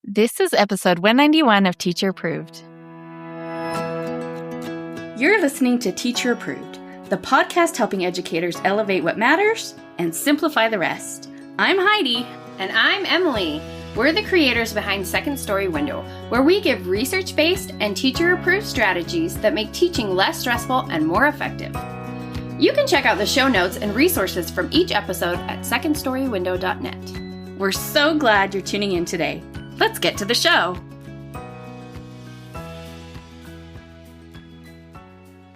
This is episode 191 of Teacher Approved. You're listening to Teacher Approved, the podcast helping educators elevate what matters and simplify the rest. I'm Heidi. And I'm Emily. We're the creators behind Second Story Window, where we give research-based and teacher-approved strategies that make teaching less stressful and more effective. You can check out the show notes and resources from each episode at secondstorywindow.net. We're so glad you're tuning in today. Let's get to the show.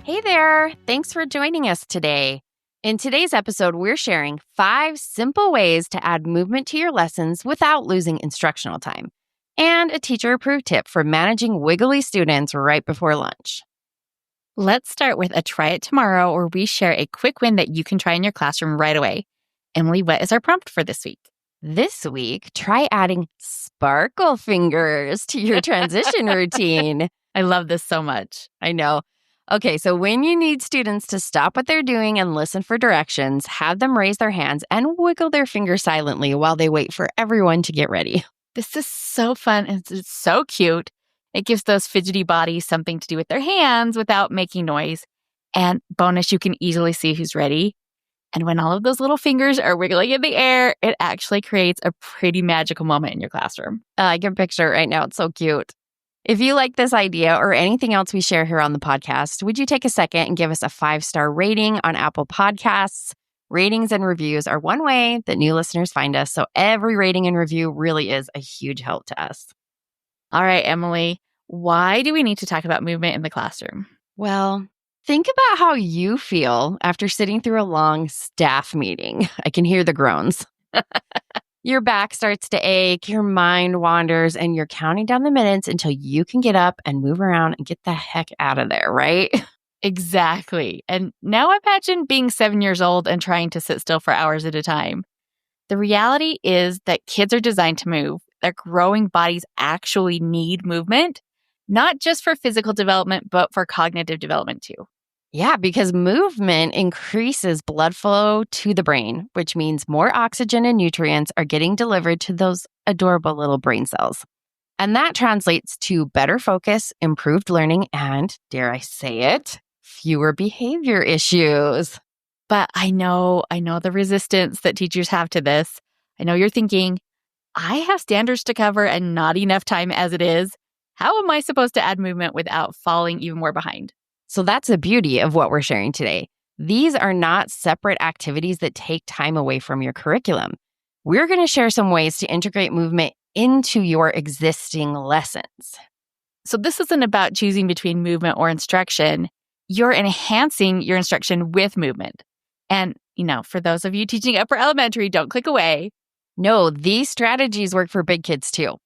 Hey there! Thanks for joining us today. In today's episode, we're sharing 5 simple ways to add movement to your lessons without losing instructional time, and a teacher-approved tip for managing wiggly students right before lunch. Let's start with a try it tomorrow, where we share a quick win that you can try in your classroom right away. Emily, what is our prompt for this week? This week, try adding sparkle fingers to your transition routine. I love this so much. I know. Okay, so when you need students to stop what they're doing and listen for directions, have them raise their hands and wiggle their fingers silently while they wait for everyone to get ready. This is so fun and it's so cute. It gives those fidgety bodies something to do with their hands without making noise. And bonus, you can easily see who's ready. And when all of those little fingers are wiggling in the air, it actually creates a pretty magical moment in your classroom. I can picture it right now. It's so cute. If you like this idea or anything else we share here on the podcast, would you take a second and give us a 5-star rating on Apple Podcasts? Ratings and reviews are one way that new listeners find us, so every rating and review really is a huge help to us. All right, Emily, why do we need to talk about movement in the classroom? Well, think about how you feel after sitting through a long staff meeting. I can hear the groans. Your back starts to ache, your mind wanders, and you're counting down the minutes until you can get up and move around and get the heck out of there, right? Exactly. And now imagine being 7 years old and trying to sit still for hours at a time. The reality is that kids are designed to move. Their growing bodies actually need movement, not just for physical development, but for cognitive development too. Yeah, because movement increases blood flow to the brain, which means more oxygen and nutrients are getting delivered to those adorable little brain cells. And that translates to better focus, improved learning, and, dare I say it, fewer behavior issues. But I know the resistance that teachers have to this. I know you're thinking, I have standards to cover and not enough time as it is. How am I supposed to add movement without falling even more behind? So that's the beauty of what we're sharing today. These are not separate activities that take time away from your curriculum. We're going to share some ways to integrate movement into your existing lessons. So this isn't about choosing between movement or instruction. You're enhancing your instruction with movement. And, for those of you teaching upper elementary, don't click away. No, these strategies work for big kids too.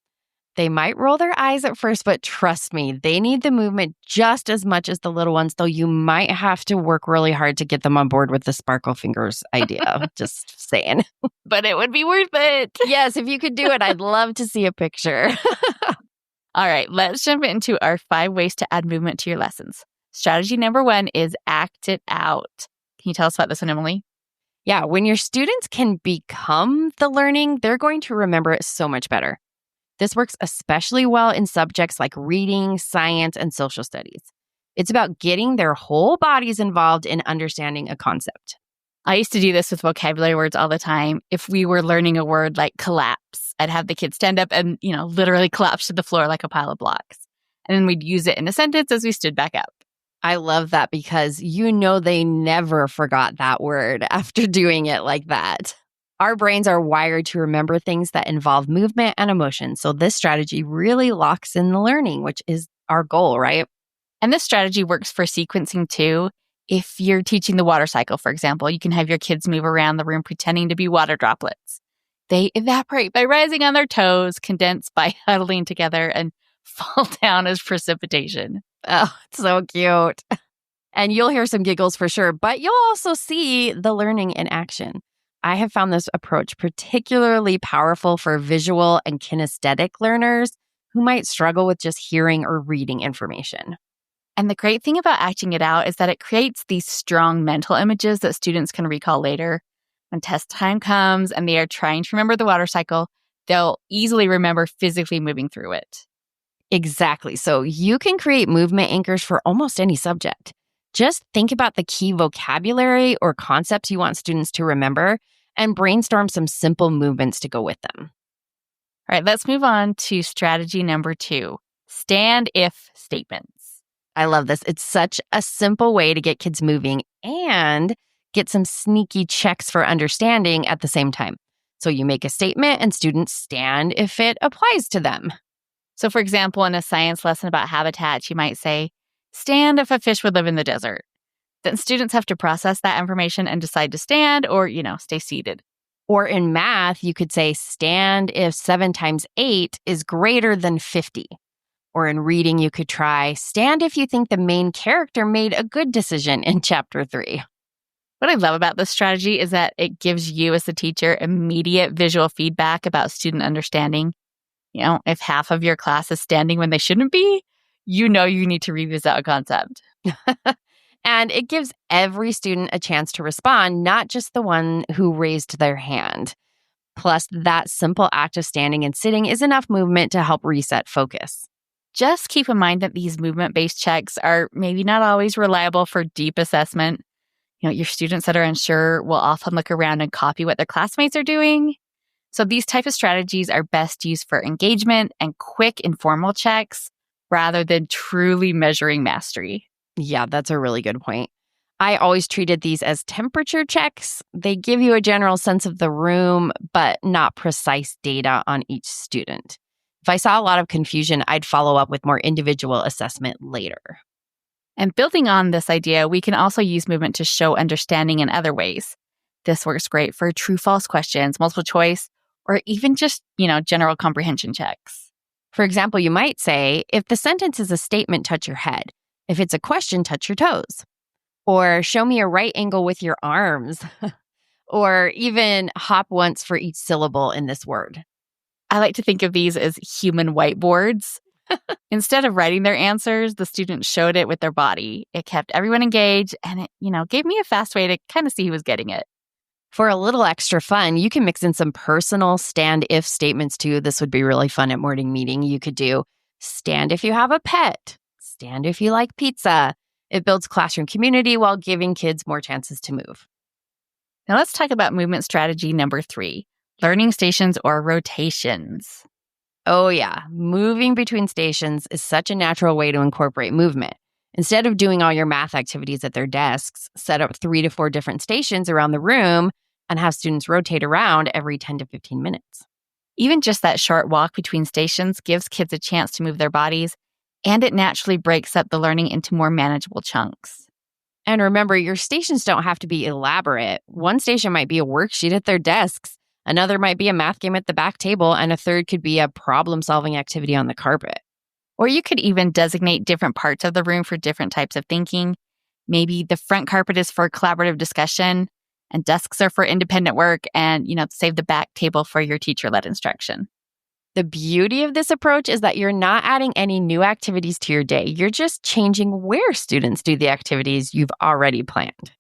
They might roll their eyes at first, but trust me, they need the movement just as much as the little ones, though you might have to work really hard to get them on board with the sparkle fingers idea. Just saying. But it would be worth it. Yes, if you could do it, I'd love to see a picture. All right, let's jump into our 5 ways to add movement to your lessons. Strategy number 1 is act it out. Can you tell us about this one, Emily? Yeah, when your students can become the learning, they're going to remember it so much better. This works especially well in subjects like reading, science, and social studies. It's about getting their whole bodies involved in understanding a concept. I used to do this with vocabulary words all the time. If we were learning a word like collapse, I'd have the kids stand up and, literally collapse to the floor like a pile of blocks. And then we'd use it in a sentence as we stood back up. I love that because they never forgot that word after doing it like that. Our brains are wired to remember things that involve movement and emotion. So this strategy really locks in the learning, which is our goal, right? And this strategy works for sequencing too. If you're teaching the water cycle, for example, you can have your kids move around the room pretending to be water droplets. They evaporate by rising on their toes, condense by huddling together, and fall down as precipitation. Oh, it's so cute. And you'll hear some giggles for sure, but you'll also see the learning in action. I have found this approach particularly powerful for visual and kinesthetic learners who might struggle with just hearing or reading information. And the great thing about acting it out is that it creates these strong mental images that students can recall later. When test time comes and they are trying to remember the water cycle, they'll easily remember physically moving through it. Exactly. So you can create movement anchors for almost any subject. Just think about the key vocabulary or concepts you want students to remember and brainstorm some simple movements to go with them. All right, let's move on to strategy number 2, stand if statements. I love this. It's such a simple way to get kids moving and get some sneaky checks for understanding at the same time. So you make a statement and students stand if it applies to them. So, for example, in a science lesson about habitats, you might say, stand if a fish would live in the desert. Then students have to process that information and decide to stand or, stay seated. Or in math, you could say, stand if 7 times 8 is greater than 50. Or in reading, you could try, stand if you think the main character made a good decision in chapter 3. What I love about this strategy is that it gives you as the teacher immediate visual feedback about student understanding. If half of your class is standing when they shouldn't be, you need to revisit a concept. And it gives every student a chance to respond, not just the one who raised their hand. Plus, that simple act of standing and sitting is enough movement to help reset focus. Just keep in mind that these movement-based checks are maybe not always reliable for deep assessment. Your students that are unsure will often look around and copy what their classmates are doing. So these type of strategies are best used for engagement and quick informal checks rather than truly measuring mastery. Yeah, that's a really good point. I always treated these as temperature checks. They give you a general sense of the room, but not precise data on each student. If I saw a lot of confusion, I'd follow up with more individual assessment later. And building on this idea, we can also use movement to show understanding in other ways. This works great for true-false questions, multiple choice, or even just, general comprehension checks. For example, you might say, if the sentence is a statement, touch your head. If it's a question, touch your toes. Or show me a right angle with your arms. Or even hop once for each syllable in this word. I like to think of these as human whiteboards. Instead of writing their answers, the students showed it with their body. It kept everyone engaged, and it, gave me a fast way to kind of see who was getting it. For a little extra fun, you can mix in some personal stand-if statements too. This would be really fun at morning meeting. You could do, stand if you have a pet. Stand if you like pizza. It builds classroom community while giving kids more chances to move. Now let's talk about movement strategy number 3, learning stations or rotations. Oh yeah, moving between stations is such a natural way to incorporate movement. Instead of doing all your math activities at their desks, set up 3 to 4 different stations around the room and have students rotate around every 10 to 15 minutes. Even just that short walk between stations gives kids a chance to move their bodies, and it naturally breaks up the learning into more manageable chunks. And remember, your stations don't have to be elaborate. One station might be a worksheet at their desks, another might be a math game at the back table, and a third could be a problem-solving activity on the carpet. Or you could even designate different parts of the room for different types of thinking. Maybe the front carpet is for collaborative discussion, and desks are for independent work, and, save the back table for your teacher-led instruction. The beauty of this approach is that you're not adding any new activities to your day. You're just changing where students do the activities you've already planned.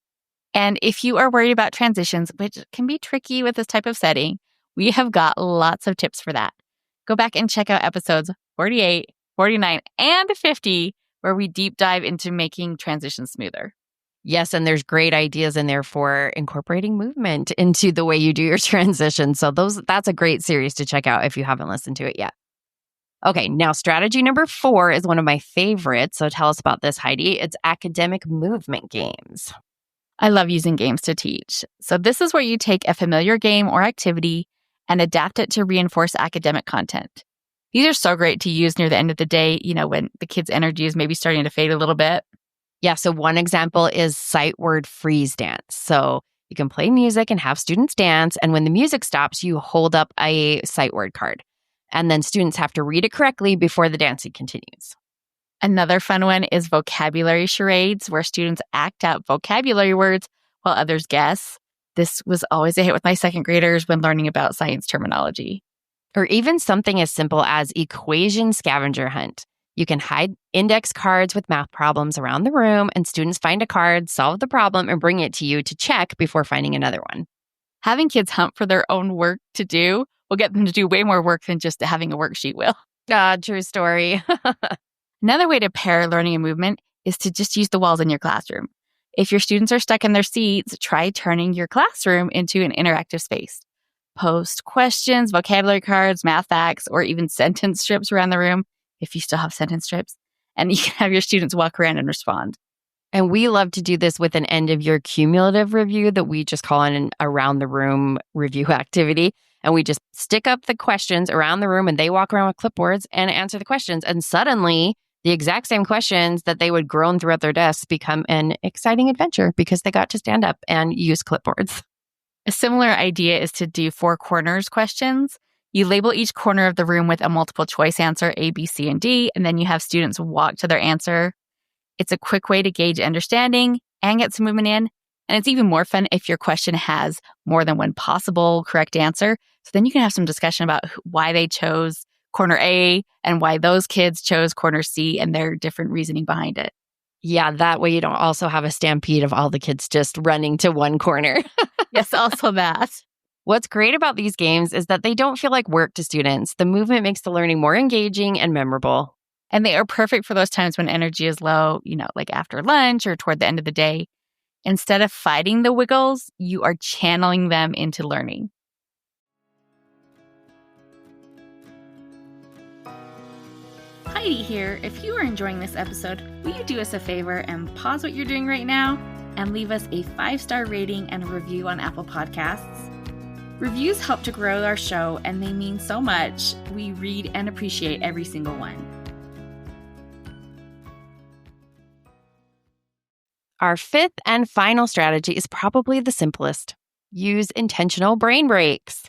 And if you are worried about transitions, which can be tricky with this type of setting, we have got lots of tips for that. Go back and check out episodes 48, 49, and 50, where we deep dive into making transitions smoother. Yes, and there's great ideas in there for incorporating movement into the way you do your transition. So that's a great series to check out if you haven't listened to it yet. Okay, now strategy number 4 is one of my favorites. So tell us about this, Heidi. It's academic movement games. I love using games to teach. So this is where you take a familiar game or activity and adapt it to reinforce academic content. These are so great to use near the end of the day, when the kids' energy is maybe starting to fade a little bit. Yeah, so one example is sight word freeze dance. So you can play music and have students dance, and when the music stops, you hold up a sight word card. And then students have to read it correctly before the dancing continues. Another fun one is vocabulary charades, where students act out vocabulary words while others guess. This was always a hit with my second graders when learning about science terminology. Or even something as simple as equation scavenger hunt. You can hide index cards with math problems around the room, and students find a card, solve the problem, and bring it to you to check before finding another one. Having kids hunt for their own work to do will get them to do way more work than just having a worksheet will. True story. Another way to pair learning and movement is to just use the walls in your classroom. If your students are stuck in their seats, try turning your classroom into an interactive space. Post questions, vocabulary cards, math facts, or even sentence strips around the room, if you still have sentence strips, and you can have your students walk around and respond. And we love to do this with an end of year cumulative review that we just call an around the room review activity. And we just stick up the questions around the room and they walk around with clipboards and answer the questions. And suddenly the exact same questions that they would groan throughout their desks become an exciting adventure because they got to stand up and use clipboards. A similar idea is to do 4 corners questions. You label each corner of the room with a multiple choice answer, A, B, C, and D, and then you have students walk to their answer. It's a quick way to gauge understanding and get some movement in. And it's even more fun if your question has more than one possible correct answer. So then you can have some discussion about why they chose corner A and why those kids chose corner C and their different reasoning behind it. Yeah, that way you don't also have a stampede of all the kids just running to one corner. Yes, also that. What's great about these games is that they don't feel like work to students. The movement makes the learning more engaging and memorable. And they are perfect for those times when energy is low, like after lunch or toward the end of the day. Instead of fighting the wiggles, you are channeling them into learning. Heidi here. If you are enjoying this episode, will you do us a favor and pause what you're doing right now and leave us a 5-star rating and a review on Apple Podcasts? Reviews help to grow our show and they mean so much. We read and appreciate every single one. Our fifth and final strategy is probably the simplest. Use intentional brain breaks.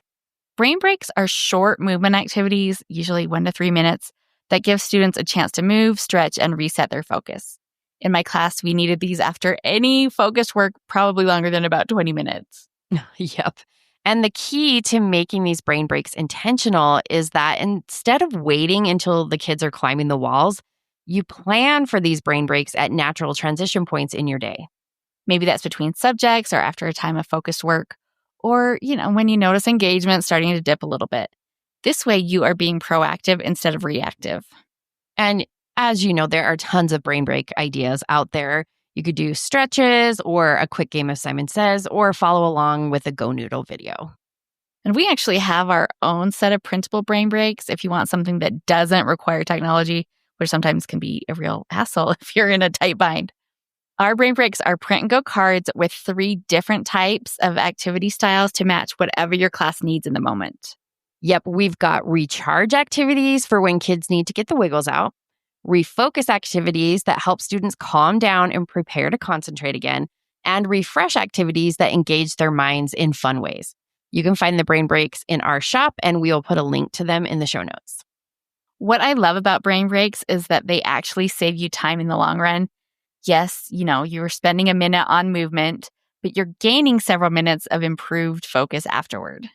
Brain breaks are short movement activities, usually 1 to 3 minutes, that give students a chance to move, stretch, and reset their focus. In my class, we needed these after any focused work, probably longer than about 20 minutes. Yep. And the key to making these brain breaks intentional is that instead of waiting until the kids are climbing the walls, you plan for these brain breaks at natural transition points in your day. Maybe that's between subjects or after a time of focused work, or, when you notice engagement starting to dip a little bit. This way, you are being proactive instead of reactive. And as you know, there are tons of brain break ideas out there. You could do stretches or a quick game of Simon Says or follow along with a Go Noodle video. And we actually have our own set of printable brain breaks if you want something that doesn't require technology, which sometimes can be a real hassle if you're in a tight bind. Our brain breaks are print and go cards with 3 different types of activity styles to match whatever your class needs in the moment. Yep, we've got recharge activities for when kids need to get the wiggles out, refocus activities that help students calm down and prepare to concentrate again, and refresh activities that engage their minds in fun ways. You can find the brain breaks in our shop, and we will put a link to them in the show notes. What I love about brain breaks is that they actually save you time in the long run. Yes, you're spending a minute on movement, but you're gaining several minutes of improved focus afterward.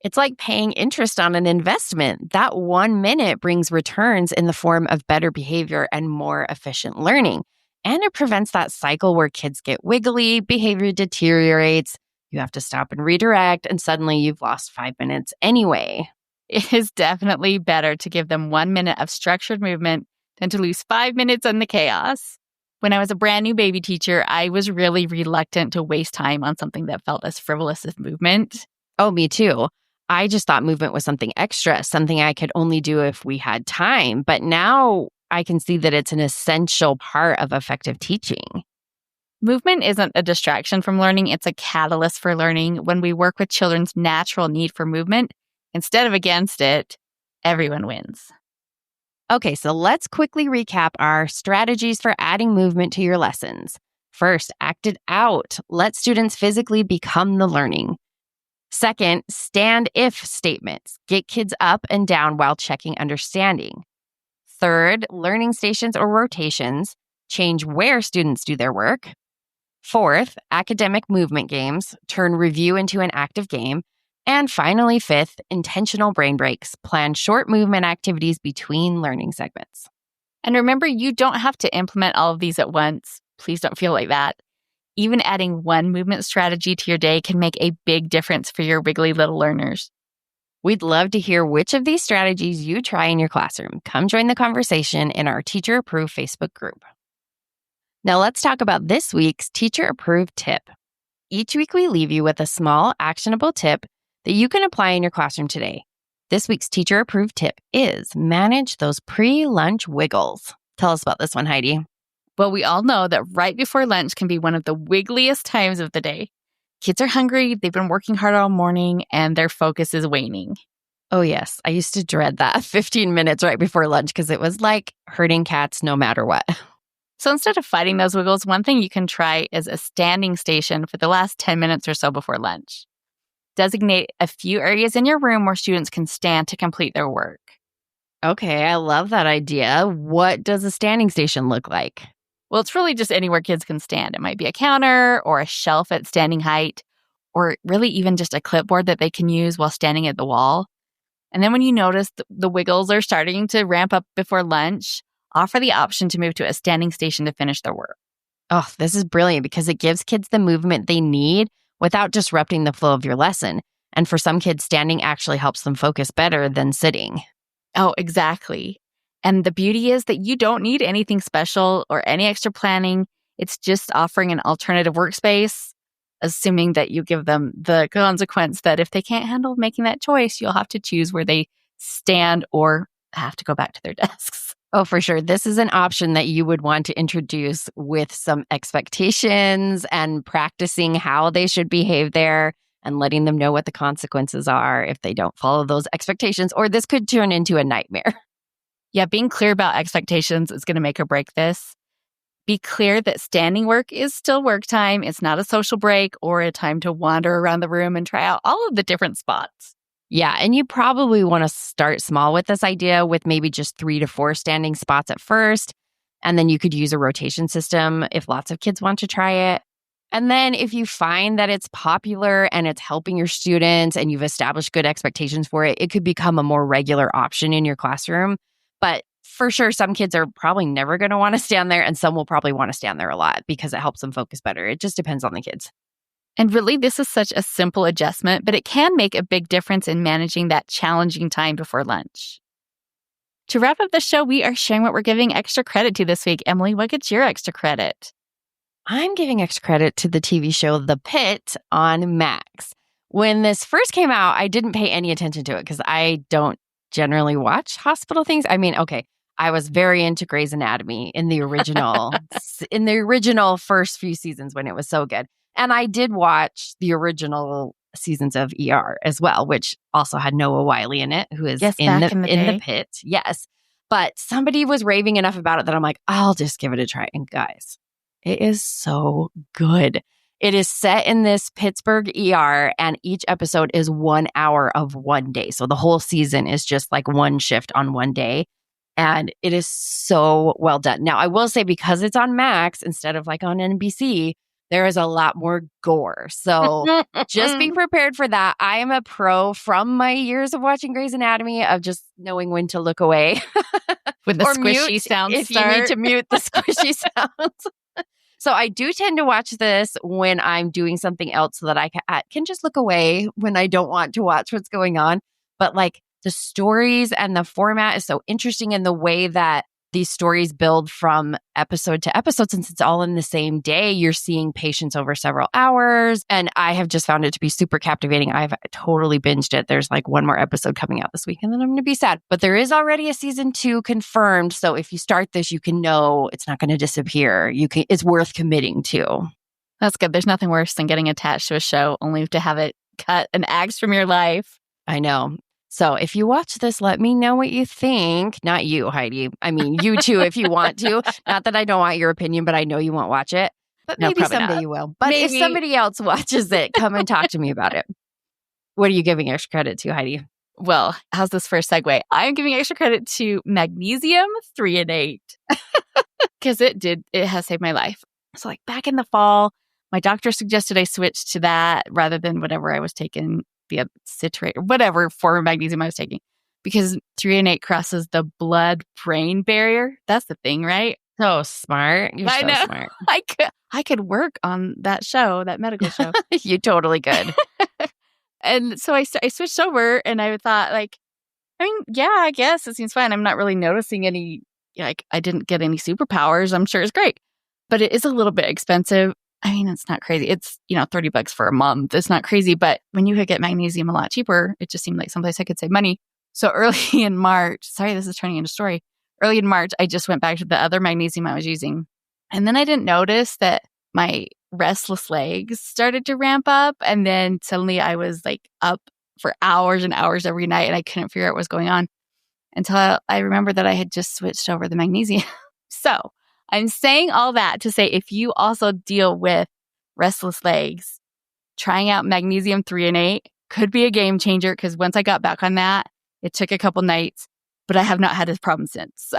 It's like paying interest on an investment. That 1 minute brings returns in the form of better behavior and more efficient learning. And it prevents that cycle where kids get wiggly, behavior deteriorates, you have to stop and redirect, and suddenly you've lost 5 minutes anyway. It is definitely better to give them 1 minute of structured movement than to lose 5 minutes in the chaos. When I was a brand new baby teacher, I was really reluctant to waste time on something that felt as frivolous as movement. Oh, me too. I just thought movement was something extra, something I could only do if we had time. But now I can see that it's an essential part of effective teaching. Movement isn't a distraction from learning. It's a catalyst for learning. When we work with children's natural need for movement, instead of against it, everyone wins. Okay, so let's quickly recap our strategies for adding movement to your lessons. First, act it out. Let students physically become the learning. Second, stand if statements. Get kids up and down while checking understanding. Third, learning stations or rotations. Change where students do their work. Fourth, academic movement games. Turn review into an active game. And finally, fifth, intentional brain breaks. Plan short movement activities between learning segments. And remember, you don't have to implement all of these at once. Please don't feel like that. Even adding one movement strategy to your day can make a big difference for your wiggly little learners. We'd love to hear which of these strategies you try in your classroom. Come join the conversation in our Teacher Approved Facebook group. Now let's talk about this week's Teacher Approved tip. Each week we leave you with a small, actionable tip that you can apply in your classroom today. This week's Teacher Approved tip is manage those pre-lunch wiggles. Tell us about this one, Heidi. Well, we all know that right before lunch can be one of the wiggliest times of the day. Kids are hungry, they've been working hard all morning, and their focus is waning. Oh, yes. I used to dread that 15 minutes right before lunch because it was like herding cats no matter what. So instead of fighting those wiggles, one thing you can try is a standing station for the last 10 minutes or so before lunch. Designate a few areas in your room where students can stand to complete their work. Okay, I love that idea. What does a standing station look like? Well, it's really just anywhere kids can stand. It might be a counter or a shelf at standing height, or really even just a clipboard that they can use while standing at the wall. And then when you notice the wiggles are starting to ramp up before lunch, offer the option to move to a standing station to finish their work. Oh, this is brilliant because it gives kids the movement they need without disrupting the flow of your lesson. And for some kids, standing actually helps them focus better than sitting. Oh, exactly. And the beauty is that you don't need anything special or any extra planning. It's just offering an alternative workspace, assuming that you give them the consequence that if they can't handle making that choice, you'll have to choose where they stand or have to go back to their desks. Oh, for sure. This is an option that you would want to introduce with some expectations and practicing how they should behave there and letting them know what the consequences are if they don't follow those expectations, or this could turn into a nightmare. Yeah, being clear about expectations is going to make or break this. Be clear that standing work is still work time. It's not a social break or a time to wander around the room and try out all of the different spots. Yeah, and you probably want to start small with this idea with maybe just 3 to 4 standing spots at first. And then you could use a rotation system if lots of kids want to try it. And then if you find that it's popular and it's helping your students and you've established good expectations for it, it could become a more regular option in your classroom. But for sure, some kids are probably never going to want to stand there and some will probably want to stand there a lot because it helps them focus better. It just depends on the kids. And really, this is such a simple adjustment, but it can make a big difference in managing that challenging time before lunch. To wrap up the show, we are sharing what we're giving extra credit to this week. Emily, what gets your extra credit? I'm giving extra credit to the TV show The Pit on Max. When this first came out, I didn't pay any attention to it because I don't generally watch hospital things. I mean, okay, I was very into Grey's Anatomy in the original first few seasons when it was so good. And I did watch the original seasons of ER as well, which also had Noah Wyle in it, who is in the Pit. Yes. But somebody was raving enough about it that I'm like, I'll just give it a try. And guys, it is so good. It is set in this Pittsburgh ER, and each episode is 1 hour of one day. So the whole season is just like one shift on one day. And it is so well done. Now, I will say because it's on Max instead of like on NBC, there is a lot more gore. So just be prepared for that. I am a pro from my years of watching Grey's Anatomy of just knowing when to look away. When the or squishy mute sounds if start. you need to mute the squishy sounds. So I do tend to watch this when I'm doing something else so that I can just look away when I don't want to watch what's going on. But like the stories and the format is so interesting in the way that these stories build from episode to episode. Since it's all in the same day, you're seeing patients over several hours. And I have just found it to be super captivating. I've totally binged it. There's like one more episode coming out this week and then I'm going to be sad. But there is already a season 2 confirmed. So if you start this, you can know it's not going to disappear. It's worth committing to. That's good. There's nothing worse than getting attached to a show only to have it cut and axed from your life. I know. So if you watch this, let me know what you think. Not you, Heidi. I mean, you too, if you want to. Not that I don't want your opinion, but I know you won't watch it. But maybe someday not. You will. But maybe. If somebody else watches it, come and talk to me about it. What are you giving extra credit to, Heidi? Well, how's this for a segue? I'm giving extra credit to Magnesium 3 and 8 because it has saved my life. So like back in the fall, my doctor suggested I switch to that rather than whatever I was taking, the citrate or whatever form of magnesium I was taking, because 3 and 8 crosses the blood-brain barrier. That's the thing, right? So smart. You're I so know. smart. I could work on that show, that medical show. You totally could. And so I switched over and I thought yeah, I guess it seems fine. I'm not really noticing any, I didn't get any superpowers. I'm sure it's great, but it is a little bit expensive. I mean, it's not crazy. It's, $30 for a month. It's not crazy. But when you could get magnesium a lot cheaper, it just seemed like someplace I could save money. So early in March, sorry, this is turning into a story. Early in March, I just went back to the other magnesium I was using. And then I didn't notice that my restless legs started to ramp up. And then suddenly I was up for hours and hours every night and I couldn't figure out what was going on until I remembered that I had just switched over the magnesium. So I'm saying all that to say if you also deal with restless legs, trying out magnesium 3 and 8 could be a game changer because once I got back on that, it took a couple nights, but I have not had this problem since. So.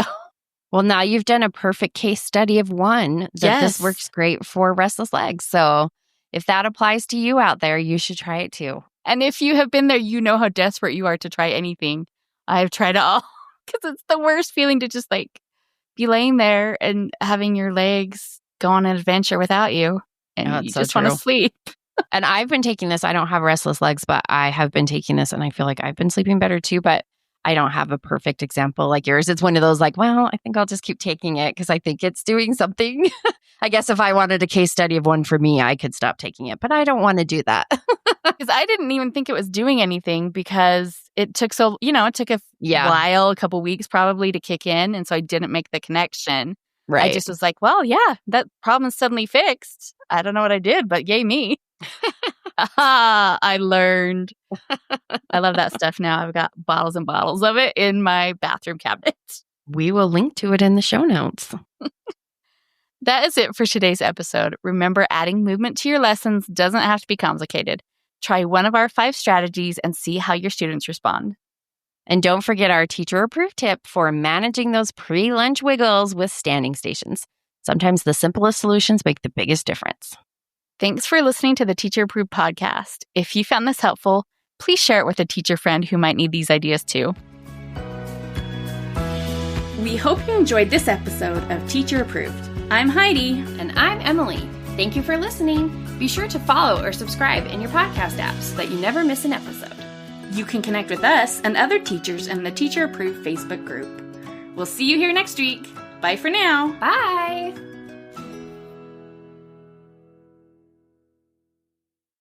Well, now you've done a perfect case study of one that this works great for restless legs. So if that applies to you out there, you should try it too. And if you have been there, you know how desperate you are to try anything. I've tried it all because it's the worst feeling to just be laying there and having your legs go on an adventure without you. And you just want to sleep. And I've been taking this. I don't have restless legs, but I have been taking this and I feel like I've been sleeping better too. But I don't have a perfect example like yours. It's one of those well, I think I'll just keep taking it because I think it's doing something. I guess if I wanted a case study of one for me, I could stop taking it, but I don't want to do that. Because I didn't even think it was doing anything because it took it took a while, a couple weeks probably to kick in. And so I didn't make the connection. Right. I just was well, yeah, that problem's suddenly fixed. I don't know what I did, but yay me. I learned. I love that stuff now. I've got bottles and bottles of it in my bathroom cabinet. We will link to it in the show notes. That is it for today's episode. Remember, adding movement to your lessons doesn't have to be complicated. Try one of our 5 strategies and see how your students respond. And don't forget our teacher-approved tip for managing those pre-lunch wiggles with standing stations. Sometimes the simplest solutions make the biggest difference. Thanks for listening to the Teacher Approved podcast. If you found this helpful, please share it with a teacher friend who might need these ideas too. We hope you enjoyed this episode of Teacher Approved. I'm Heidi. And I'm Emily. Thank you for listening. Be sure to follow or subscribe in your podcast app so that you never miss an episode. You can connect with us and other teachers in the Teacher Approved Facebook group. We'll see you here next week. Bye for now. Bye.